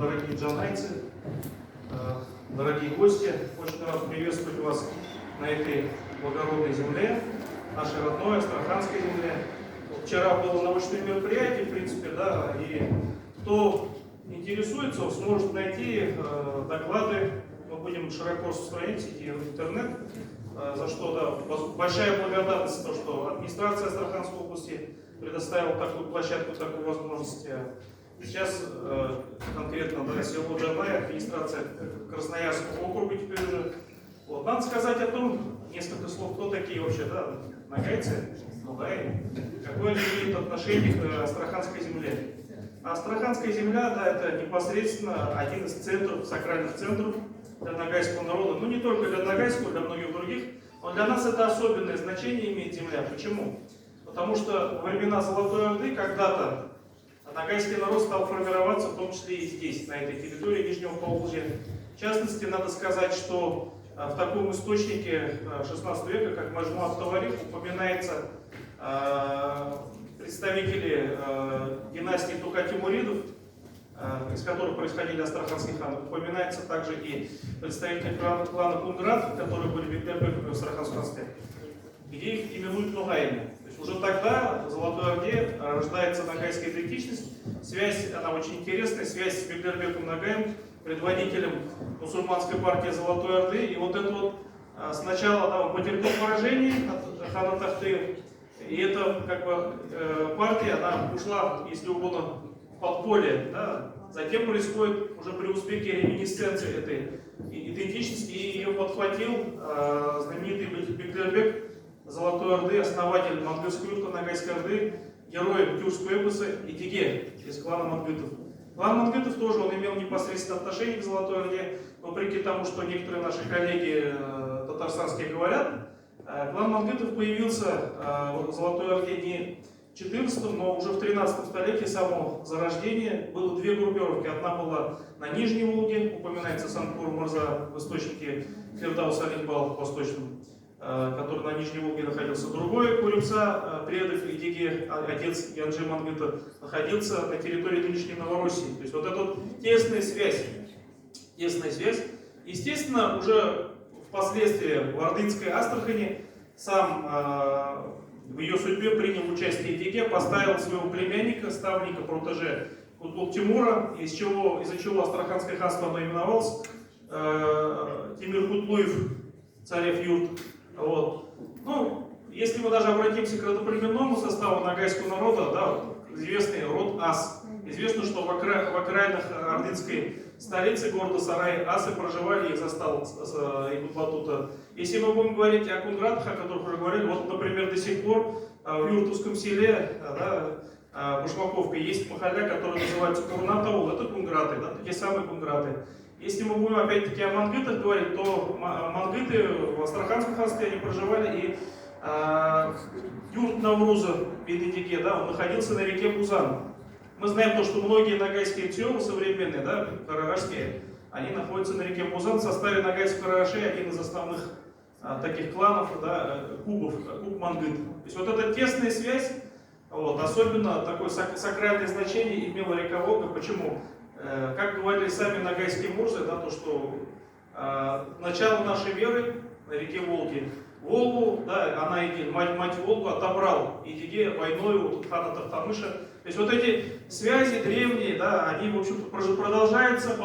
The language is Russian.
дорогие джанайцы, дорогие гости, очень рад приветствовать вас на этой благородной земле, нашей родной Астраханской земле. Вчера было научное мероприятие, в принципе, да, и кто интересуется, сможет найти доклады. Мы будем широко распространять сети в интернет, за что, да, большая благодарность, то, что администрация Астраханской области предоставила такую площадку, такую возможность. Сейчас конкретно, да, село Джанай, администрация Красноярского округа теперь уже. Вот. Надо сказать о том, несколько слов, кто такие вообще, да, нагайцы, нугаи, какое они имеют отношение к Астраханской земле. Астраханская земля, да, это непосредственно один из центров, сакральных центров для нагайского народа. Ну, не только для нагайского, для многих других, но для нас это особенное значение имеет земля. Почему? Потому что во времена Золотой Орды когда-то нагайский народ стал формироваться, в том числе и здесь, на этой территории Нижнего Поволжья. В частности, надо сказать, что в таком источнике 16 века, как Маджмуат Таварих, упоминается представители династии Тука-Тимуридов, из которых происходили астраханские ханы. Упоминается также и представители клана Кунград, которые были бектербеками в Астраханском ханстве, где их именуют нугаями. То есть уже тогда в Золотой Орде рождается нагайская идентичность. Связь, она очень интересная, связь с Бектербеком Нагаем, предводителем мусульманской партии Золотой Орды. И вот это вот сначала, да, он потерпел поражение от хана Тахты, и эта как бы партия, она ушла, если угодно, в подполье. Да. Затем происходит уже при успехе реминисценции этой идентичности, и ее подхватил знаменитый Бектербек Золотой Орды, основатель Мангытской юрты, Нагайской Орды, герой тюркского эпоса Идиге из клана Мангытов. Клан Мангытов тоже он имел непосредственное отношение к Золотой Орде, вопреки тому, что некоторые наши коллеги татарстанские говорят. Клан Мангытов появился в Золотой Орде не в 14, но уже в 13 столетии самого зарождения. Было две группировки. Одна была на Нижней Волге, упоминается Санкур-Мурза в источнике Фирдаус-Алихбал в восточном, который на Нижней Волге находился. Другой Курюкса, предок Идиге, отец Янджи Мангыта, находился на территории нынешней Новороссии. То есть вот эта вот тесная связь. Естественно, уже впоследствии в Ордынской Астрахани сам в ее судьбе принял участие Идиге, поставил своего племянника, ставника, протеже Кутлук-Тимура, из-за чего Астраханское ханство наименовалось Тимир-Кутлуев, царев юрт. Вот. Ну, если мы даже обратимся к родоплеменному составу нагайского народа, да, известный род Ас. Известно, что в окраинах ордынской столицы, города Сарай, асы проживали, их застал Ибн Батута. Если мы будем говорить о кунградах, о которых уже говорили, вот, например, до сих пор в юртовском селе, да, Башмаковка, есть махалля, которая называется Курнатаул, это кунграты, да, такие самые кунграты. Если мы будем опять-таки о мангытах говорить, то мангыты в Астраханском ханстве они проживали, и юрт Навруза Бен-Идиге, да, он находился на реке Бузан. Мы знаем то, что многие нагайские тиоры современные, да, карарашские, они находятся на реке Бузан. В составе нагайских карарашей один из основных таких кланов, да, куб Мангыт. То есть вот эта тесная связь, вот, особенно такое сакральное значение имела река Волга. Почему? Как говорили сами нагайские мурзы, да, то, что начало нашей веры на реке Волги, Волгу, да, она, мать Волгу, отобрал Идиге войной у хана Тахтамыша. То есть вот эти связи древние, да, они, в общем-то, продолжаются.